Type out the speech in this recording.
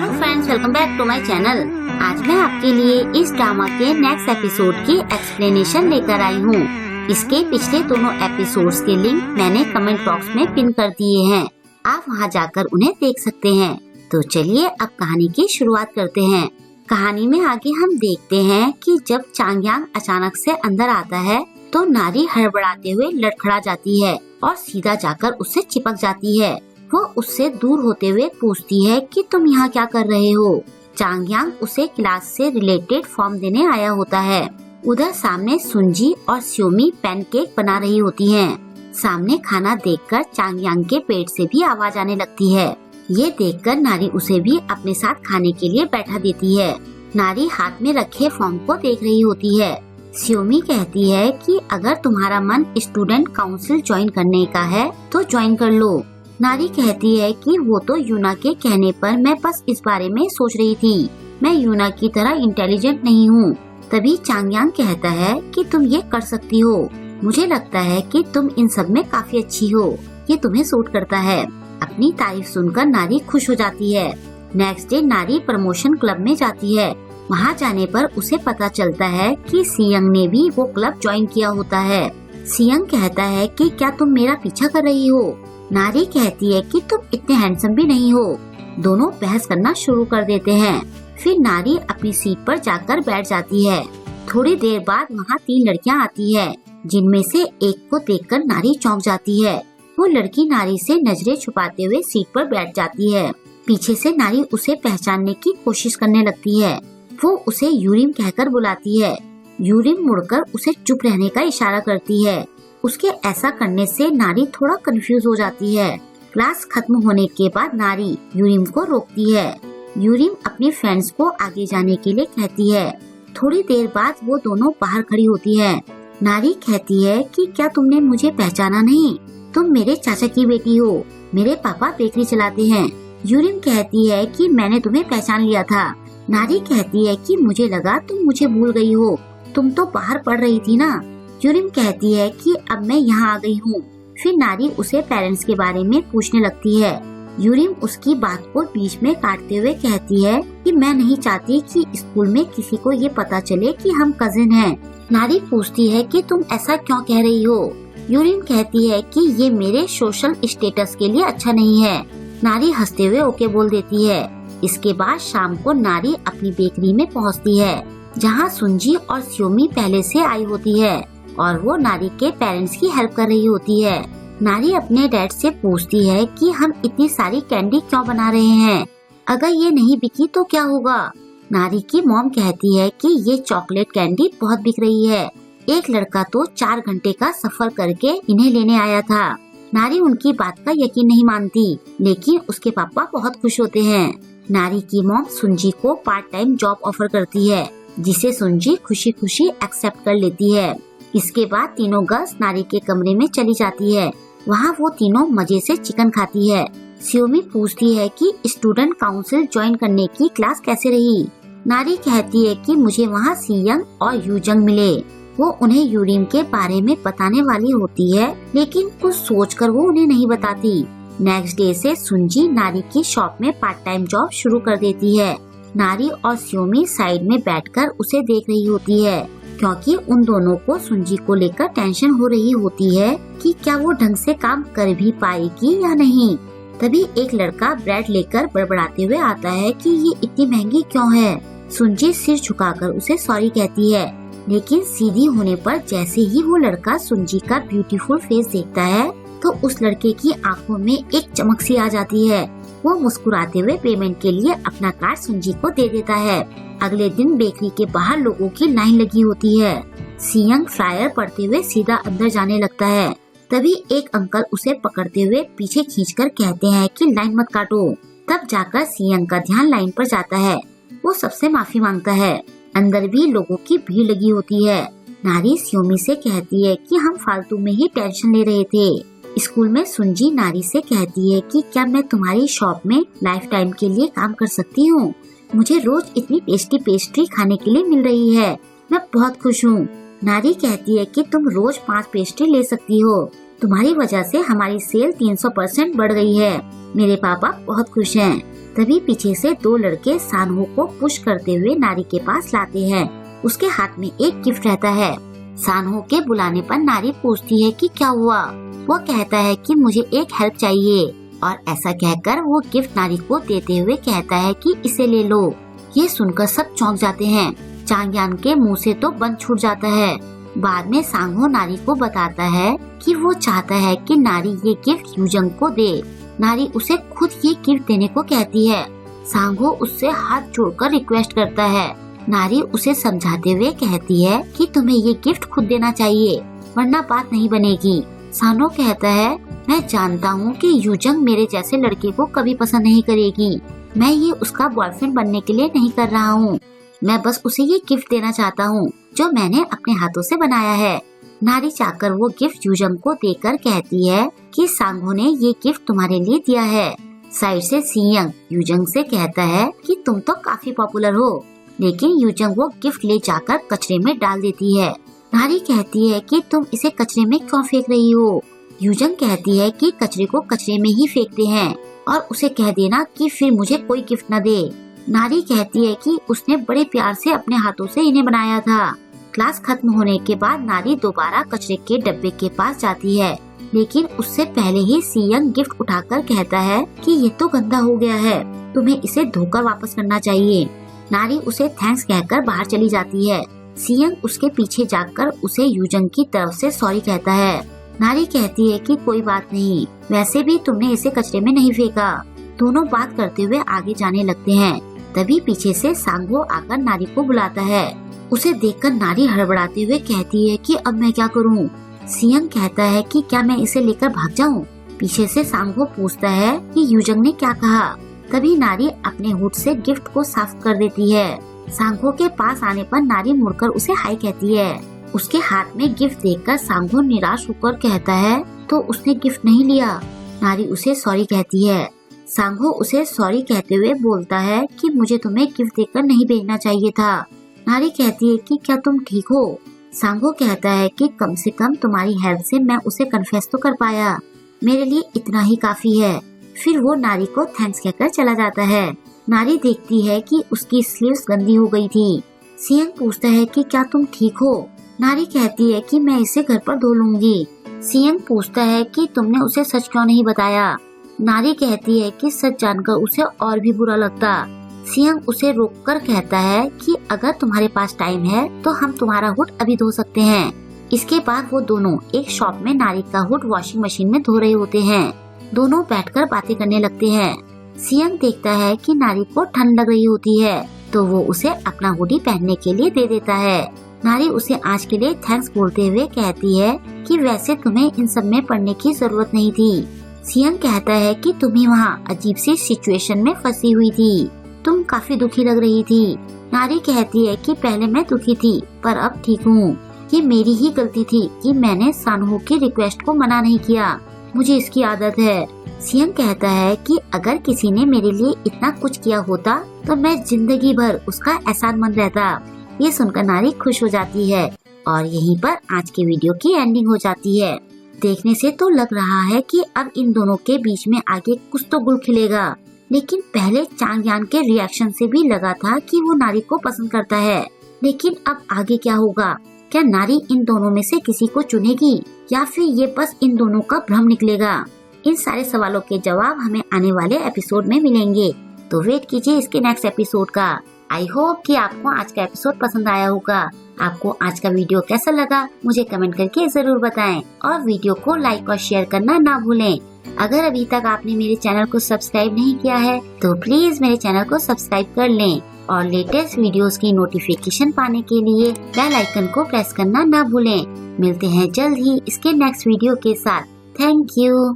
Hello friends, welcome back to my channel. आज मैं आपके लिए इस ड्रामा के नेक्स्ट एपिसोड की एक्सप्लेनेशन लेकर आई हूँ। इसके पिछले दोनों एपिसोड्स के लिंक मैंने कमेंट बॉक्स में पिन कर दिए हैं, आप वहाँ जाकर उन्हें देख सकते हैं। तो चलिए अब कहानी की शुरुआत करते हैं। कहानी में आगे हम देखते हैं कि जब चांगयांग अचानक से अंदर आता है तो नारी हड़बड़ाते हुए लड़खड़ा जाती है और सीधा जाकर उससे चिपक जाती है। वो उससे दूर होते हुए पूछती है कि तुम यहाँ क्या कर रहे हो। चांगयांग उसे क्लास से रिलेटेड फॉर्म देने आया होता है। उधर सामने सुंजी और स्योमी पैनकेक बना रही होती हैं। सामने खाना देखकर चांगयांग के पेट से भी आवाज आने लगती है। ये देखकर नारी उसे भी अपने साथ खाने के लिए बैठा देती है। नारी हाथ में रखे फॉर्म को देख रही होती है। स्योमी कहती है कि अगर तुम्हारा मन स्टूडेंट काउंसिल ज्वाइन करने का है तो ज्वाइन कर लो। नारी कहती है कि वो तो यूना के कहने पर मैं बस इस बारे में सोच रही थी, मैं यूना की तरह इंटेलिजेंट नहीं हूँ। तभी चांगयांग कहता है कि तुम ये कर सकती हो, मुझे लगता है कि तुम इन सब में काफी अच्छी हो, ये तुम्हें सूट करता है। अपनी तारीफ सुनकर नारी खुश हो जाती है। नेक्स्ट डे नारी प्रमोशन क्लब में जाती है। वहाँ जाने पर उसे पता चलता है कि सियंग ने भी वो क्लब ज्वाइन किया होता है। सियंग कहता है कि क्या तुम मेरा पीछा कर रही हो। नारी कहती है कि तुम इतने हैंडसम भी नहीं हो। दोनों बहस करना शुरू कर देते हैं। फिर नारी अपनी सीट पर जाकर बैठ जाती है। थोड़ी देर बाद वहाँ 3 लड़कियाँ आती है, जिनमें से एक को देखकर नारी चौंक जाती है। वो लड़की नारी से नजरें छुपाते हुए सीट पर बैठ जाती है। पीछे से नारी उसे पहचानने की कोशिश करने लगती है। वो उसे यूरिम कहकर बुलाती है। यूरिम मुड़कर उसे चुप रहने का इशारा करती है। उसके ऐसा करने से नारी थोड़ा कंफ्यूज हो जाती है। क्लास खत्म होने के बाद नारी यूरिम को रोकती है। यूरिम अपनी फ्रेंड्स को आगे जाने के लिए कहती है। थोड़ी देर बाद वो दोनों बाहर खड़ी होती है। नारी कहती है कि क्या तुमने मुझे पहचाना नहीं, तुम मेरे चाचा की बेटी हो, मेरे पापा बेकरी चलाते हैं। यूरिम कहती है कि मैंने तुम्हें पहचान लिया था। नारी कहती है कि मुझे लगा तुम मुझे भूल गई हो, तुम तो बाहर पढ़ रही थी ना। यूरिम कहती है कि अब मैं यहाँ आ गई हूँ। फिर नारी उसे पेरेंट्स के बारे में पूछने लगती है। यूरिम उसकी बात को बीच में काटते हुए कहती है कि मैं नहीं चाहती कि स्कूल में किसी को ये पता चले कि हम कजिन हैं। नारी पूछती है कि तुम ऐसा क्यों कह रही हो। यूरिम कहती है कि ये मेरे सोशल स्टेटस के लिए अच्छा नहीं है। नारी हंसते हुए ओके बोल देती है। इसके बाद शाम को नारी अपनी बेकरी में पहुँचती है, जहाँ सुंजी और स्योमी पहले से आई होती है और वो नारी के पेरेंट्स की हेल्प कर रही होती है। नारी अपने डैड से पूछती है कि हम इतनी सारी कैंडी क्यों बना रहे हैं, अगर ये नहीं बिकी तो क्या होगा। नारी की मॉम कहती है कि ये चॉकलेट कैंडी बहुत बिक रही है, एक लड़का तो 4 घंटे का सफर करके इन्हें लेने आया था। नारी उनकी बात का यकीन नहीं मानती, लेकिन उसके पापा बहुत खुश होते हैं। नारी की मॉम सुंजी को पार्ट टाइम जॉब ऑफर करती है, जिसे सुंजी खुशी खुशी एक्सेप्ट कर लेती है। इसके बाद तीनों गर्ल्स नारी के कमरे में चली जाती है। वहाँ वो तीनों मजे से चिकन खाती है। स्योमी पूछती है कि स्टूडेंट काउंसिल ज्वाइन करने की क्लास कैसे रही। नारी कहती है कि मुझे वहाँ सियंग और यूजंग मिले। वो उन्हें यूरिम के बारे में बताने वाली होती है, लेकिन कुछ सोचकर वो उन्हें नहीं बताती। नेक्स्ट डे से सुंजी नारी की शॉप में पार्ट टाइम जॉब शुरू कर देती है। नारी और स्योमी साइड में बैठकर उसे देख रही होती है, क्योंकि उन दोनों को सुंजी को लेकर टेंशन हो रही होती है कि क्या वो ढंग से काम कर भी पाएगी या नहीं। तभी एक लड़का ब्रेड लेकर बड़बड़ाते हुए आता है कि ये इतनी महंगी क्यों है। सुंजी सिर झुकाकर उसे सॉरी कहती है, लेकिन सीधी होने पर जैसे ही वो लड़का सुंजी का ब्यूटीफुल फेस देखता है तो उस लड़के की आंखों में एक चमक सी आ जाती है। वो मुस्कुराते हुए पेमेंट के लिए अपना कार्ड सुंजी को दे देता है। अगले दिन बेकरी के बाहर लोगों की लाइन लगी होती है। सियंग फ्लायर पढ़ते हुए सीधा अंदर जाने लगता है। तभी एक अंकल उसे पकड़ते हुए पीछे खींचकर कहते हैं कि लाइन मत काटो। तब जाकर सियंग का ध्यान लाइन पर जाता है। वो सबसे माफी मांगता है। अंदर भी लोगों की भीड़ लगी होती है। नारी स्योमी से कहती है कि हम फालतू में ही टेंशन ले रहे थे। स्कूल में सुंजी नारी से कहती है कि क्या मैं तुम्हारी शॉप में लाइफ टाइम के लिए काम कर सकती हूँ। मुझे रोज इतनी टेस्टी पेस्ट्री खाने के लिए मिल रही है, मैं बहुत खुश हूँ। नारी कहती है कि तुम रोज 5 पेस्ट्री ले सकती हो, तुम्हारी वजह से हमारी सेल 300% बढ़ गई है। मेरे पापा बहुत खुश हैं। तभी पीछे से दो लड़के सांहो को पुश करते हुए नारी के पास लाते हैं। उसके हाथ में एक गिफ्ट रहता है। सांहो के बुलाने पर नारी पूछती है कि क्या हुआ। वो कहता है कि मुझे एक हेल्प चाहिए और ऐसा कहकर वो गिफ्ट नारी को देते हुए कहता है कि इसे ले लो। ये सुनकर सब चौंक जाते हैं। चांगयान के मुंह से तो बंद छूट जाता है। बाद में सांहो नारी को बताता है कि वो चाहता है कि नारी ये गिफ्ट यूजंग को दे। नारी उसे खुद ये गिफ्ट देने को कहती है। सांहो उससे हाथ जोड़कर रिक्वेस्ट करता है। नारी उसे समझाते हुए कहती है कि तुम्हें ये गिफ्ट खुद देना चाहिए वरना बात नहीं बनेगी। सांहो कहता है मैं जानता हूँ कि यूजंग मेरे जैसे लड़के को कभी पसंद नहीं करेगी। मैं ये उसका बॉयफ्रेंड बनने के लिए नहीं कर रहा हूँ। मैं बस उसे ये गिफ्ट देना चाहता हूँ जो मैंने अपने हाथों से बनाया है। नारी चाहकर वो गिफ्ट यूजंग को देकर कहती है कि सांहो ने ये गिफ्ट तुम्हारे लिए दिया है। साइड से सियंग यूजंग से कहता है कि तुम तो काफी पॉपुलर हो, लेकिन यूजंग वो गिफ्ट ले जाकर कचरे में डाल देती है। नारी कहती है कि तुम इसे कचरे में क्यों फेंक रही हो। यूजंग कहती है कि कचरे को कचरे में ही फेंकते हैं और उसे कह देना कि फिर मुझे कोई गिफ्ट न दे। नारी कहती है कि उसने बड़े प्यार से अपने हाथों से इन्हें बनाया था। क्लास खत्म होने के बाद नारी दोबारा कचरे के डब्बे के पास जाती है, लेकिन उससे पहले ही सियंग गिफ्ट उठाकर कहता है कि ये तो गंदा हो गया है, तुम्हें इसे धोकर वापस करना चाहिए। नारी उसे थैंक्स कहकर बाहर चली जाती है। सियंग उसके पीछे जाकर उसे यूजंग की तरफ से सॉरी कहता है। नारी कहती है कि कोई बात नहीं, वैसे भी तुमने इसे कचरे में नहीं फेंका। दोनों बात करते हुए आगे जाने लगते हैं। तभी पीछे से सांगो आकर नारी को बुलाता है। उसे देखकर नारी हड़बड़ाते हुए कहती है कि अब मैं क्या करूं? सियंग कहता है कि क्या मैं इसे लेकर भाग जाऊं? पीछे से सांगो पूछता है कि यूजंग ने क्या कहा। तभी नारी अपने हुड से गिफ्ट को साफ कर देती है। सांगो के पास आने पर नारी मुड़कर उसे हाय कहती है। उसके हाथ में गिफ्ट देखकर सांगो निराश होकर कहता है तो उसने गिफ्ट नहीं लिया। नारी उसे सॉरी कहती है। सांगो उसे सॉरी कहते हुए बोलता है कि मुझे तुम्हें गिफ्ट देकर नहीं भेजना चाहिए था। नारी कहती है कि क्या तुम ठीक हो? सांगो कहता है कि कम से कम तुम्हारी हेल्प से मैं उसे कन्फेस तो कर पाया, मेरे लिए इतना ही काफी है। फिर वो नारी को थैंक्स कहकर चला जाता है। नारी देखती है कि उसकी स्लीव्स गंदी हो गई थी। सियंग पूछता है कि क्या तुम ठीक हो? नारी कहती है कि मैं इसे घर पर धो लूंगी। सियंग पूछता है कि तुमने उसे सच क्यों नहीं बताया? नारी कहती है कि सच जानकर उसे और भी बुरा लगता। सियंग उसे रोककर कहता है कि अगर तुम्हारे पास टाइम है तो हम तुम्हारा हुड अभी धो सकते हैं। इसके बाद वो दोनों एक शॉप में नारी का हुड वॉशिंग मशीन में धो रहे होते हैं। दोनों बैठकर बातें करने लगते हैं। सियंग देखता है कि नारी को ठंड लग रही होती है तो वो उसे अपना हुडी पहनने के लिए दे देता है। नारी उसे आज के लिए थैंक्स बोलते हुए कहती है कि वैसे तुम्हें इन सब में पड़ने की जरूरत नहीं थी। सियंग कहता है कि तुम ही वहाँ अजीब सी सिचुएशन में फंसी हुई थी, तुम काफी दुखी लग रही थी। नारी कहती है कि पहले मैं दुखी थी पर अब ठीक हूँ। ये मेरी ही गलती थी कि मैंने सांहो की रिक्वेस्ट को मना नहीं किया, मुझे इसकी आदत है। सियंग कहता है कि अगर किसी ने मेरे लिए इतना कुछ किया होता तो मैं जिंदगी भर उसका एहसानमंद रहता। ये सुनकर नारी खुश हो जाती है और यहीं पर आज के वीडियो की एंडिंग हो जाती है। देखने से तो लग रहा है कि अब इन दोनों के बीच में आगे कुछ तो गुल खिलेगा, लेकिन पहले चांगयान के रिएक्शन से भी लगा था कि वो नारी को पसंद करता है। लेकिन अब आगे क्या होगा? क्या नारी इन दोनों में से किसी को चुनेगी या फिर ये बस इन दोनों का भ्रम निकलेगा? इन सारे सवालों के जवाब हमें आने वाले एपिसोड में मिलेंगे, तो वेट कीजिए इसके नेक्स्ट एपिसोड का। आई होप कि आपको आज का एपिसोड पसंद आया होगा। आपको आज का वीडियो कैसा लगा मुझे कमेंट करके जरूर बताएं और वीडियो को लाइक और शेयर करना ना भूलें। अगर अभी तक आपने मेरे चैनल को सब्सक्राइब नहीं किया है तो प्लीज मेरे चैनल को सब्सक्राइब कर लें और लेटेस्ट वीडियोस की नोटिफिकेशन पाने के लिए बेल आइकन को प्रेस करना ना भूलें। मिलते हैं जल्द ही इसके नेक्स्ट वीडियो के साथ। Thank you.